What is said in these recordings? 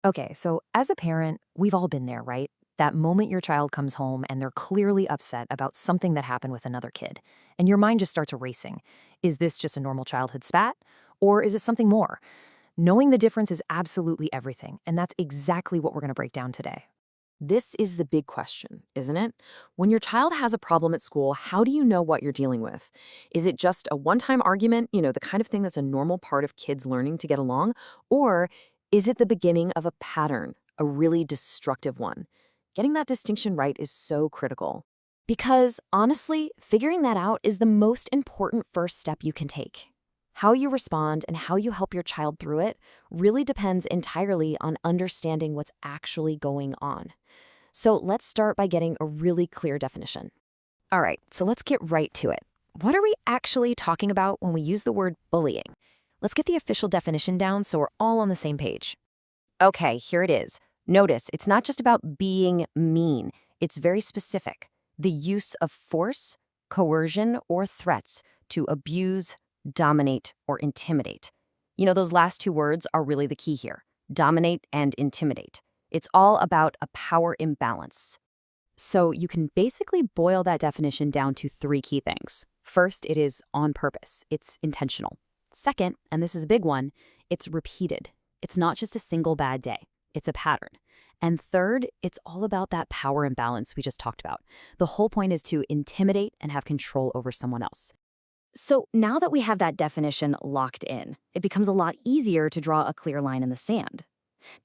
Okay, so as a parent, we've all been there, right? That moment your child comes home and they're clearly upset about something that happened with another kid, and your mind just starts racing. Is this just a normal childhood spat? Or is it something more? Knowing the difference is absolutely everything, and that's exactly what we're going to break down today. This is the big question, isn't it? When your child has a problem at school, how do you know what you're dealing with? Is it just a one-time argument, the kind of thing that's a normal part of kids learning to get along? Or is it the beginning of a pattern, a really destructive one? Getting that distinction right is so critical. Because honestly, figuring that out is the most important first step you can take. How you respond and how you help your child through it really depends entirely on understanding what's actually going on. So let's start by getting a really clear definition. All right, so let's get right to it. What are we actually talking about when we use the word bullying? Let's get the official definition down so we're all on the same page. Okay, here it is. Notice, it's not just about being mean. It's very specific. The use of force, coercion, or threats to abuse, dominate, or intimidate. Those last two words are really the key here. Dominate and intimidate. It's all about a power imbalance. So you can basically boil that definition down to three key things. First, it is on purpose. It's intentional. Second, and this is a big one, it's repeated. It's not just a single bad day. It's a pattern. And third, it's all about that power imbalance we just talked about. The whole point is to intimidate and have control over someone else. So now that we have that definition locked in, it becomes a lot easier to draw a clear line in the sand.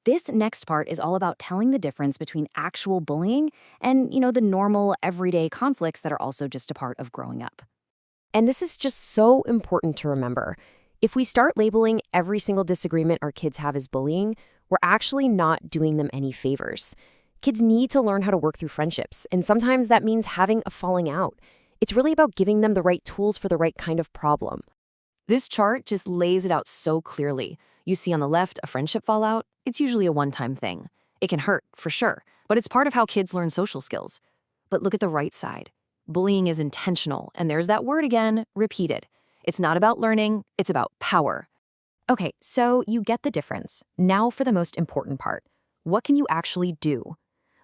This next part is all about telling the difference between actual bullying and, the normal everyday conflicts that are also just a part of growing up. And this is just so important to remember. If we start labeling every single disagreement our kids have as bullying, we're actually not doing them any favors. Kids need to learn how to work through friendships, and sometimes that means having a falling out. It's really about giving them the right tools for the right kind of problem. This chart just lays it out so clearly. You see on the left a friendship fallout. It's usually a one-time thing. It can hurt, for sure, but it's part of how kids learn social skills. But look at the right side. Bullying is intentional, and there's that word again, repeated. It's not about learning, it's about power. Okay, so you get the difference. Now for the most important part. What can you actually do?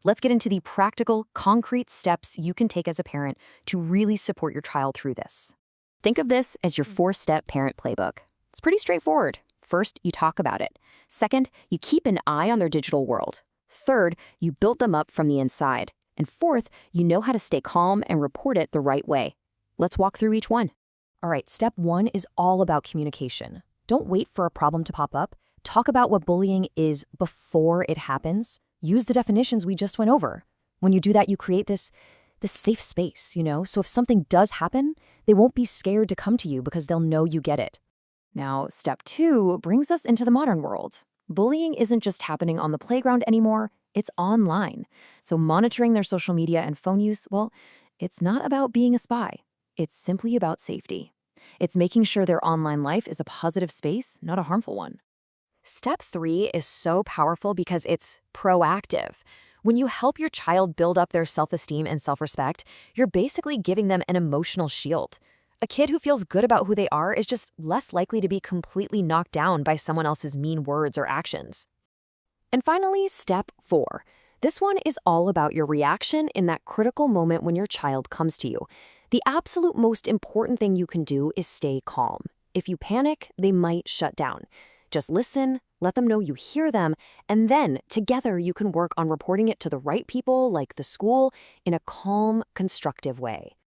Let's get into the practical, concrete steps you can take as a parent to really support your child through this. Think of this as your 4-step parent playbook. It's pretty straightforward. First, you talk about it. Second, you keep an eye on their digital world. Third, you build them up from the inside. And fourth, you know how to stay calm and report it the right way. Let's walk through each one. All right, step 1 is all about communication. Don't wait for a problem to pop up. Talk about what bullying is before it happens. Use the definitions we just went over. When you do that, you create this safe space, So if something does happen, they won't be scared to come to you because they'll know you get it. Now, step 2 brings us into the modern world. Bullying isn't just happening on the playground anymore, it's online. So monitoring their social media and phone use, well, it's not about being a spy. It's simply about safety. It's making sure their online life is a positive space, not a harmful one. Step 3 is so powerful because it's proactive. When you help your child build up their self-esteem and self-respect, you're basically giving them an emotional shield. A kid who feels good about who they are is just less likely to be completely knocked down by someone else's mean words or actions. And finally, step 4. This one is all about your reaction in that critical moment when your child comes to you. The absolute most important thing you can do is stay calm. If you panic, they might shut down. Just listen, let them know you hear them, and then together you can work on reporting it to the right people, like the school, in a calm, constructive way.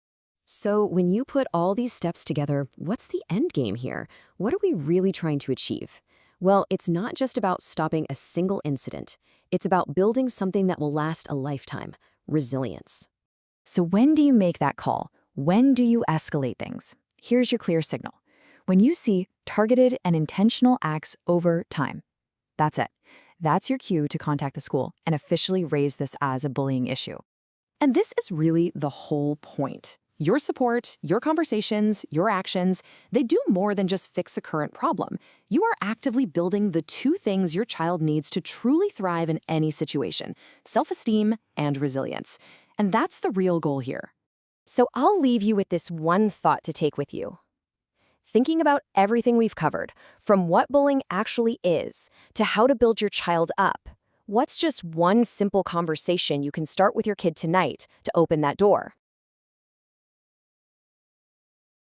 So when you put all these steps together, what's the end game here? What are we really trying to achieve? Well, it's not just about stopping a single incident. It's about building something that will last a lifetime, resilience. So when do you make that call? When do you escalate things? Here's your clear signal. When you see targeted and intentional acts over time. That's it. That's your cue to contact the school and officially raise this as a bullying issue. And this is really the whole point. Your support, your conversations, your actions, they do more than just fix a current problem. You are actively building the two things your child needs to truly thrive in any situation: self-esteem and resilience. And that's the real goal here. So I'll leave you with this one thought to take with you. thinking about everything we've covered, from what bullying actually is to how to build your child up. What's just one simple conversation you can start with your kid tonight to open that door?